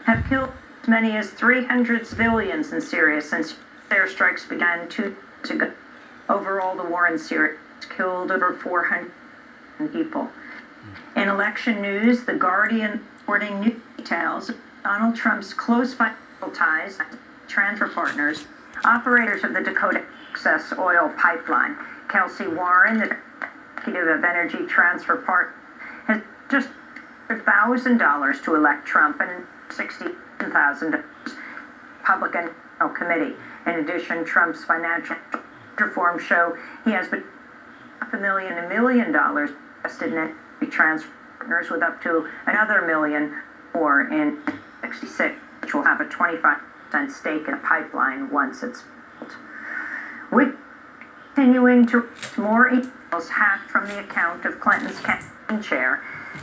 have killed as many as 300 civilians in Syria since airstrikes began 2 years ago. Overall, the war in Syria has killed over 400 people. In election news, The Guardian reporting new details of Donald Trump's close financial ties to transfer partners, operators of the Dakota Access oil pipeline. Kelsey Warren, the executive of Energy Transfer Partners, has just $1,000 to elect Trump and $60,000 Republican committee. In addition, Trump's financial reform show he has been $500,000 to $1 million invested in energy transfer partners, with up to another $1 million more in 66, which will have a 25% stake in a pipeline once it's built. We're continuing to reach more emails hacked from the account of Clinton's campaign chair,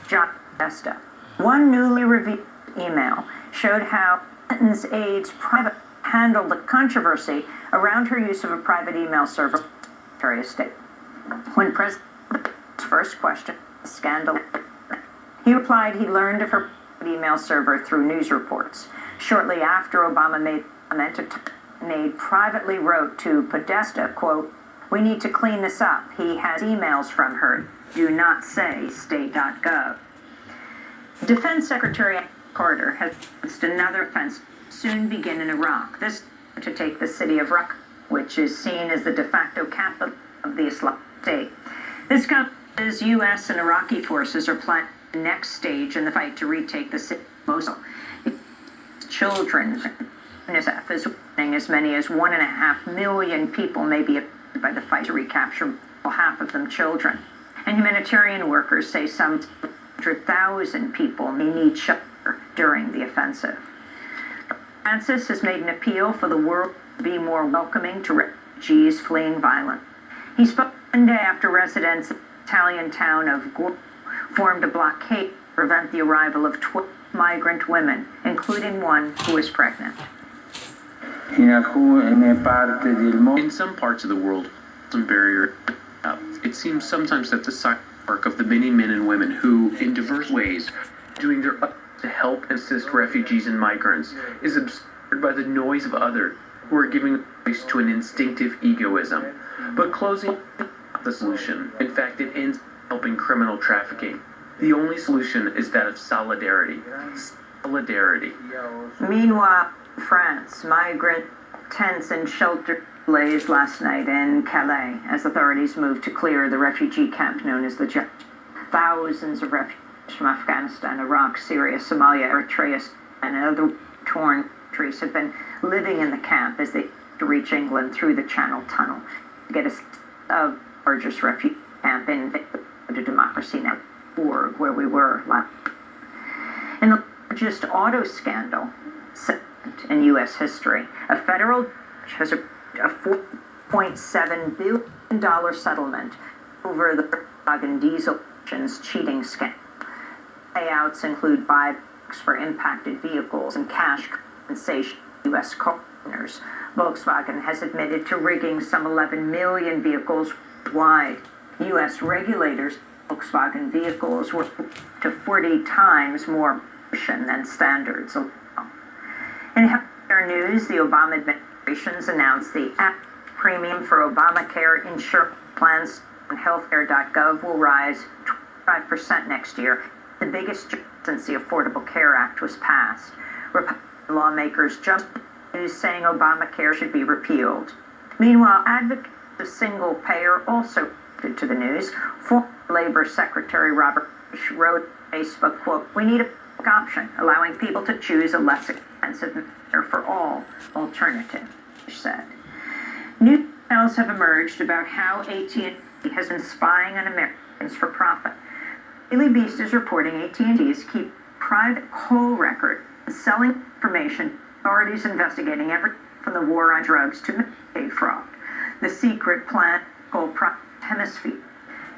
John Podesta. One newly revealed email showed how Clinton's aides privately handled the controversy around her use of a private email server at the Secretary of State. When President's first question, scandal, he replied he learned of her private email server through news reports. Shortly after Obama made the comment, an aide privately wrote to Podesta, quote, "We need to clean this up. He has emails from her. Do not say state.gov." Defense Secretary Carter has announced another offensive soon begin in Iraq, this to take the city of Raqqa, which is seen as the de facto capital of the Islamic State. This comes as U.S. and Iraqi forces are planning the next stage in the fight to retake the city of Mosul. Children, UNICEF is warning as many as 1.5 million people may be affected by the fight to recapture, half of them children. And humanitarian workers say some 100,000 people may need shelter during the offensive. Francis has made an appeal for the world to be more welcoming to refugees fleeing violence. He spoke one day after residents in the Italian town of Goodman formed a blockade to prevent the arrival of 12 migrant women, including one who was pregnant. In some parts of the world, some barrier up. It seems sometimes that the silent work of the many men and women who, in diverse ways, are doing their utmost to help and assist refugees and migrants is obscured by the noise of others who are giving place to an instinctive egoism. But closing is not the solution. In fact, it ends helping criminal trafficking. The only solution is that of solidarity. Solidarity. Meanwhile, France, migrant tents and shelter blazed last night in Calais as authorities moved to clear the refugee camp known as the Judge. Thousands of refugees from Afghanistan, Iraq, Syria, Somalia, Eritrea, and other torn countries have been living in the camp as they reach England through the Channel Tunnel to get a largest refugee camp in the Democracy Now! Org, where we were last. In the largest auto scandal in U.S. history, a federal judge has a $4.7 billion settlement over the Volkswagen diesel emissions cheating scandal. Payouts include buybacks for impacted vehicles and cash compensation to U.S. car owners. Volkswagen has admitted to rigging some 11 million vehicles worldwide. U.S. regulators Volkswagen vehicles were to 40 times more pollution than standards allow. In healthcare news, the Obama administration's announced the average premium for Obamacare insurance plans on healthcare.gov will rise 25% next year, the biggest since the Affordable Care Act was passed. Republican lawmakers jumped news saying Obamacare should be repealed. Meanwhile, advocates of single payer also reacted to the news. Former Labor Secretary Robert Bush wrote on Facebook, quote, "We need a option allowing people to choose a less expensive Medicare for all alternative," Bush said. New details have emerged about how AT&T has been spying on Americans for profit. Daily Beast is reporting AT&T is keeping private call record and selling information to authorities investigating everything from the war on drugs to Medicaid fraud. The secret plan called Project Hemisphere.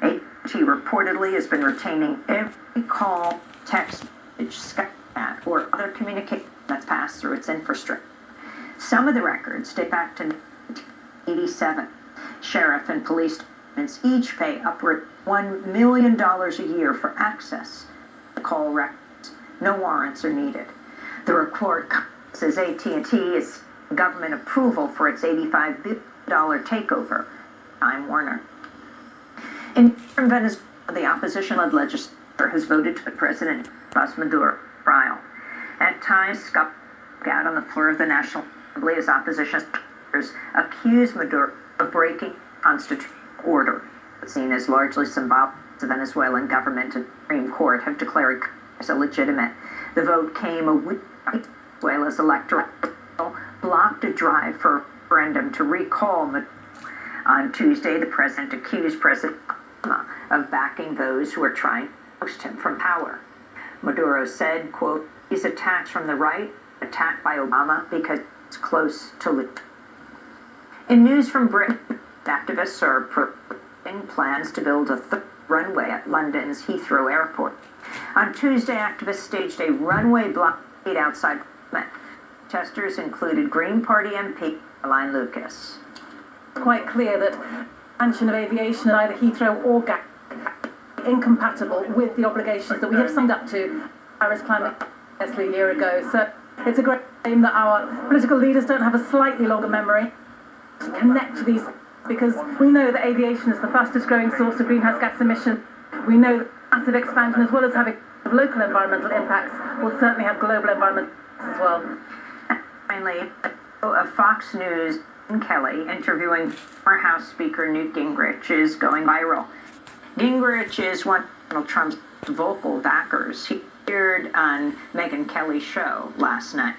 AT&T reportedly has been retaining every call, text message, Skype, or other communication that's passed through its infrastructure. Some of the records date back to 1987. Sheriff and police departments each pay upward $1 million a year for access to call records. No warrants are needed. The report says AT&T is government approval for its $85 billion takeover. Time Warner. In Venezuela, the opposition-led legislature has voted to put President Maduro trial. At times, scuffed out on the floor of the National Assembly as opposition leaders accuse Maduro of breaking constitutional order. It's seen as largely symbolic. The Venezuelan government and Supreme Court have declared as illegitimate. The vote came a week after Venezuela's electoral blocked a drive for a referendum to recall Maduro. On Tuesday, the president accused President Obama of backing those who are trying to oust him from power. Maduro said, quote, "These attacks from the right, attacked by Obama because it's close to Luke." In news from Britain, activists are proposing plans to build a third runway at London's Heathrow Airport. On Tuesday, activists staged a runway blockade outside Parliament. Protesters included Green Party MP Caroline Lucas. It's quite clear that expansion of aviation at either Heathrow or Gatwick is incompatible with the obligations that we have signed up to Paris Climate a year ago. So it's a great shame that our political leaders don't have a slightly longer memory to connect to these, because we know that aviation is the fastest growing source of greenhouse gas emissions. We know that massive expansion, as well as having local environmental impacts, will certainly have global environmental impacts as well. Finally, of Fox News, Kelly interviewing former House Speaker Newt Gingrich is going viral. Gingrich is one of Donald Trump's vocal backers. He appeared on Megyn Kelly's show last night.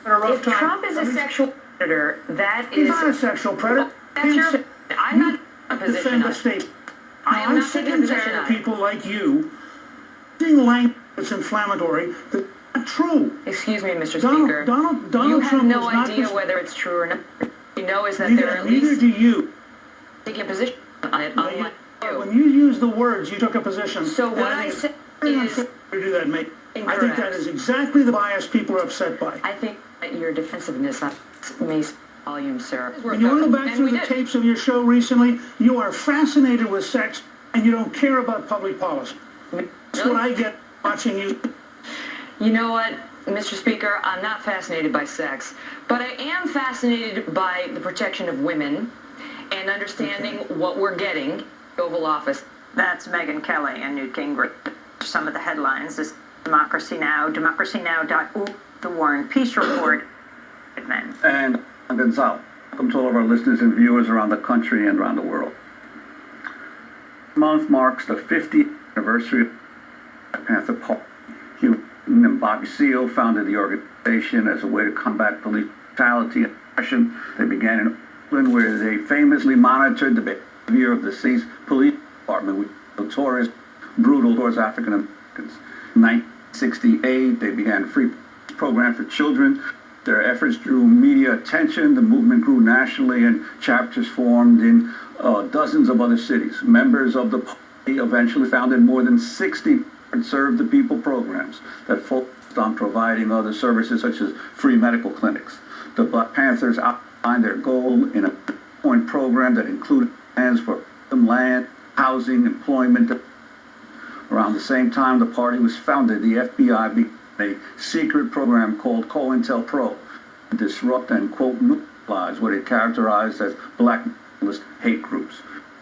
If Trump is a sexual predator, that is... He's not a sexual predator. That's your... I'm not in a position defend the of... state. I am I'm not sick taking a and position tired of on it. people like you using language that's inflammatory that's not true. Excuse me, Mr. Speaker. Donald you have Trump no was not idea this- whether it's true or not. You know is that there are at Neither least do you. taking a position on it, unlike you. When you use the words, you took a position. So and what I think it's said very is unfair to do that, mate. I think incorrect. that is exactly the bias people are upset by. I think that your defensiveness may speak volumes, sir. When you want to go back And through we the did. tapes of your show recently, you are fascinated with sex and you don't care about public policy. That's what I get watching you. You know what, Mr. Speaker, I'm not fascinated by sex, but I am fascinated by the protection of women and understanding what we're getting in the Oval Office. That's Megyn Kelly and Newt Gingrich. Some of the headlines is Democracy Now!, democracynow.org, The War and Peace Report, Goodman. And Gonzalo. Welcome to all of our listeners and viewers around the country and around the world. This month marks the 50th anniversary of Black Panther Party. Hugh and Bobby Seale founded the organization as a way to combat police brutality and oppression. They began in Oakland, where they famously monitored the behavior of the city's police department, which was notorious, brutal towards African Americans. In 1968, they began a free program for children. Their efforts drew media attention. The movement grew nationally, and chapters formed in dozens of other cities. Members of the party eventually founded more than 60 Serve the People programs that focused on providing other services such as free medical clinics. The Black Panthers outlined their goal in a point program that included plans for land, housing, employment. Around the same time the party was founded, the FBI began a secret program called COINTELPRO to disrupt and, quote, neutralize what it characterized as black nationalist hate groups.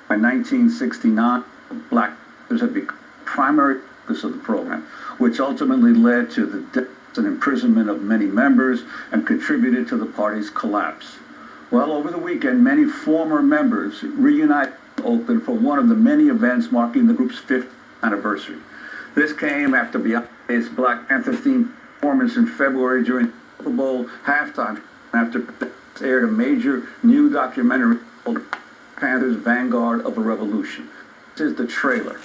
By 1969, Black Panthers had become the primary focus of the program, which ultimately led to the deaths and imprisonment of many members and contributed to the party's collapse. Well, over the weekend, many former members reunited in Oakland for one of the many events marking the group's 50th anniversary. This came after Beyonce's Black Panther-themed performance in February during the Super Bowl halftime, after it aired a major new documentary called Panthers Vanguard of a Revolution. This is the trailer.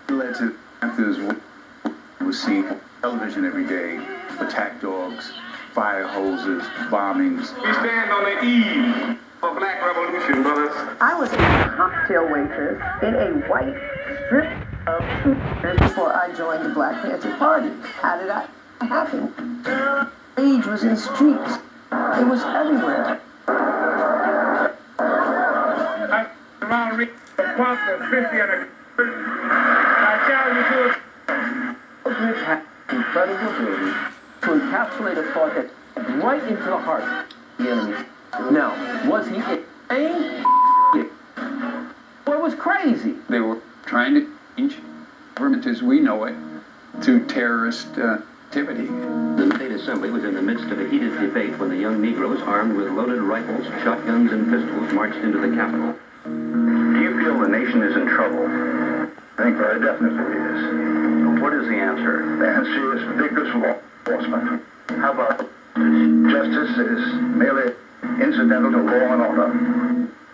Led to Panthers was seen on television every day, attack dogs, fire hoses, bombings. We stand on the eve of Black Revolution, brothers. I was a cocktail waitress in a white strip of shooters before I joined the Black Panther Party. How did that happen? Rage was in streets. It was everywhere. I Mount Reed, a Quaker, a Christian, and a I challenge you to a Smith had incredible ability to encapsulate a thought that right into the heart of the enemy. Now, was he insane? Or was crazy? They were trying to change government as we know it to terrorist activity. The state assembly was in the midst of a heated debate when the young Negroes, armed with loaded rifles, shotguns, and pistols, marched into the Capitol. Do you feel the nation is in trouble? I think very definitely it is. What is the answer? The answer is vigorous law enforcement. How about justice is merely incidental to law and order?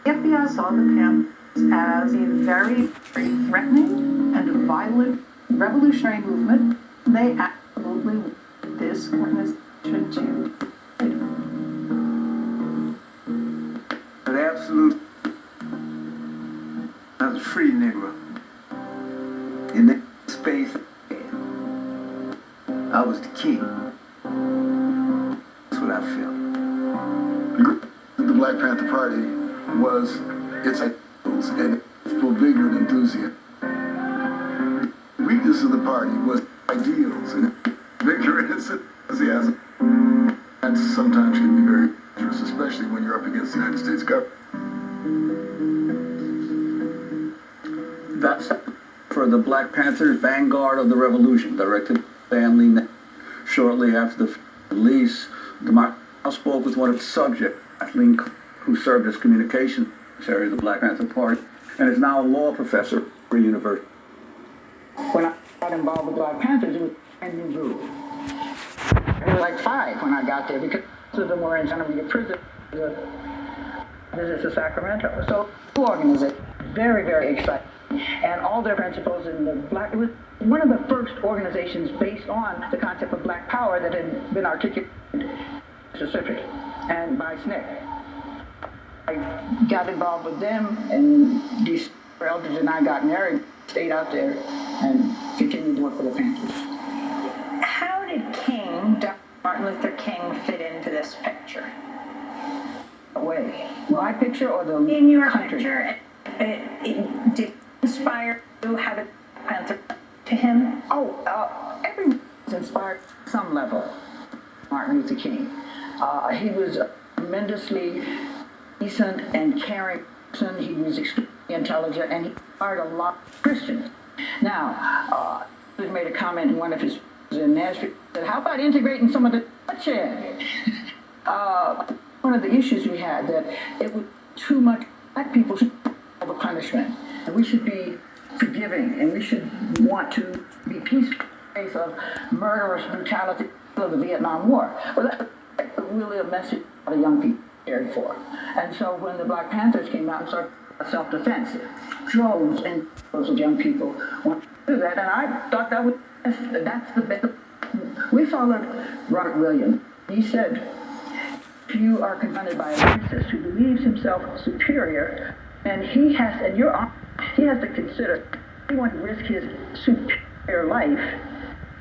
The FBI saw the Panthers as a very threatening and violent revolutionary movement. They absolutely wanted this organization to. But absolute, I was a free Negro. In that space, I was the king. That's what I felt. The Black Panther Party was its ideals and full vigor and enthusiasm. The weakness of the party was ideals and vigor and enthusiasm. That sometimes can be very dangerous, especially when you're up against the United States government. That's for the Black Panthers, Vanguard of the Revolution, directed family. Shortly after the release, I spoke with one of the subjects, Kathleen, who served as communications secretary of the Black Panther Party, and is now a law professor at university. When I got involved with Black Panthers, it was a new group. There were like 5 when I got there because most of them were in Santa Maria prison. Visit to Sacramento. So, two organizations, very, very exciting. And all their principles in the Black, it was one of the first organizations based on the concept of Black power that had been articulated specifically and by SNCC. I got involved with them, and these elders and I got married, stayed out there, and continued to work for the Panthers. How did Martin Luther King fit into this picture? Way. My picture or the in your country? Picture, it did inspire you how to Panther to him? Everyone was inspired at some level. Martin Luther King. He was a tremendously decent and caring person. He was extremely intelligent, and he inspired a lot of Christians. Now, he made a comment in one of his in Nashville. Said, "How about integrating some of the bloodshed?" One of the issues we had that it was too much. Black people should have a punishment, and we should be forgiving, and we should want to be peaceful in the face of murderous brutality of the Vietnam War. Well, that's really a message a lot of young people cared for. And so when the Black Panthers came out and started self-defense, droves and droves of young people wanted to do that, and I thought that's the best. We followed Robert Williams. He said, if you are confronted by a racist who believes himself superior, and he has to consider anyone who risks his superior life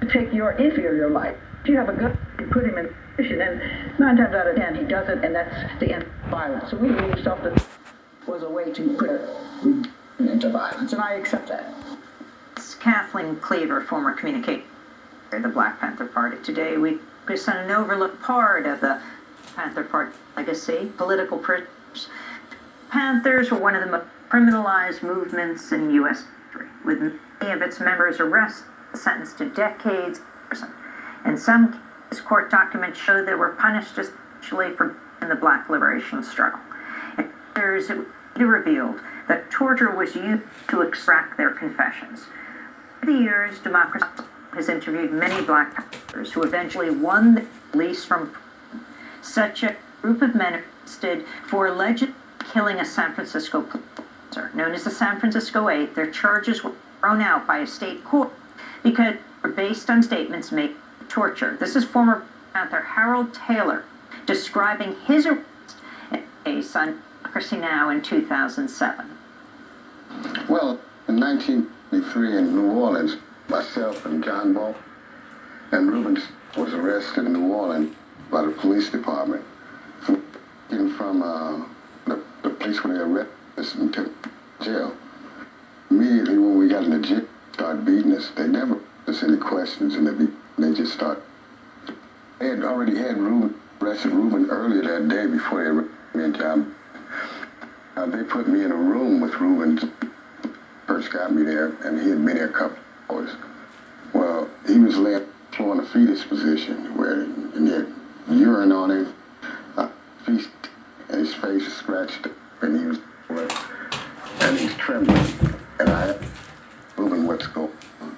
to take your inferior life. If you have a gun, you put him in a position, and 9 times out of 10 he doesn't, and that's the end of violence. So we believe self-defense was a way to put an end to violence, and I accept that. It's Kathleen Cleaver, former communicator of the Black Panther Party. Today we focus on an overlooked part of the Panther Party legacy, political prisoners. Panthers were one of the most criminalized movements in U.S. history, with many of its members arrested, sentenced to decades in prison. In some cases, court documents show they were punished especially for the Black liberation struggle. In others, it was revealed that torture was used to extract their confessions. Over the years, Democracy has interviewed many Black Panthers who eventually won the release from prison. Such a group of men arrested for allegedly killing a San Francisco police officer, known as the San Francisco 8. Their charges were thrown out by a state court because they were based on statements made of torture. This is former Panther Harold Taylor describing his arrest in a case on Democracy Now! In 2007. Well, in 1983 in New Orleans, myself and John Ball and Rubens was arrested in New Orleans by the police department from the place where they arrested us and took questions, and they just start. They had already had arrested Reuben earlier that day before they arrested me in town. They put me in a room with Reuben. First got me there, and he had been there a couple hours. Well, he was laying in a fetus position where and he had urine on him, feast, and his face was scratched up, and he was and he's trembling. And I asked Reuben, what's going on?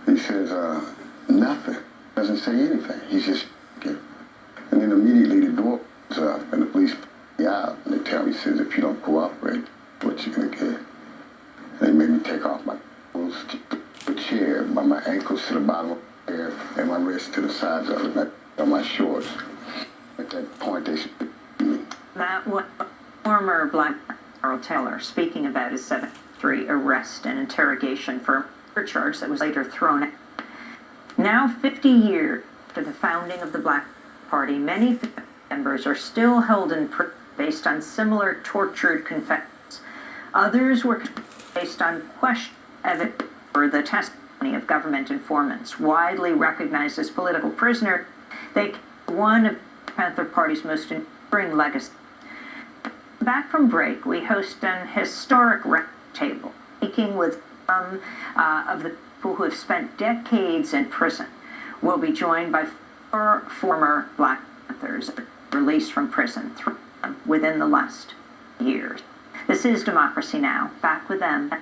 He says, nothing. Doesn't say anything. He's just and then immediately the door opens up, and the police put me out, and they tell me, says, if you don't cooperate, what you gonna get? And they made me take off my clothes to the chair, by my ankles to the bottom of the chair, and my wrists to the sides of it, and on my shorts. At that point, they spit me. That was former Black Carl Taylor speaking about his 73 arrest and interrogation for a murder charge that was later thrown out. Now, 50 years after the founding of the Black Party, many members are still held in prison based on similar tortured confessions. Others were based on questioned evidence or the testimony of government informants. Widely recognized as political prisoners, they carry one of the Panther Party's most enduring legacies. Back from break, we host an historic roundtable, speaking with some of the people who have spent decades in prison. We'll be joined by four former Black Panthers released from prison within the last years. This is Democracy Now! Back with them.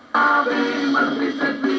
Bobby must be set free.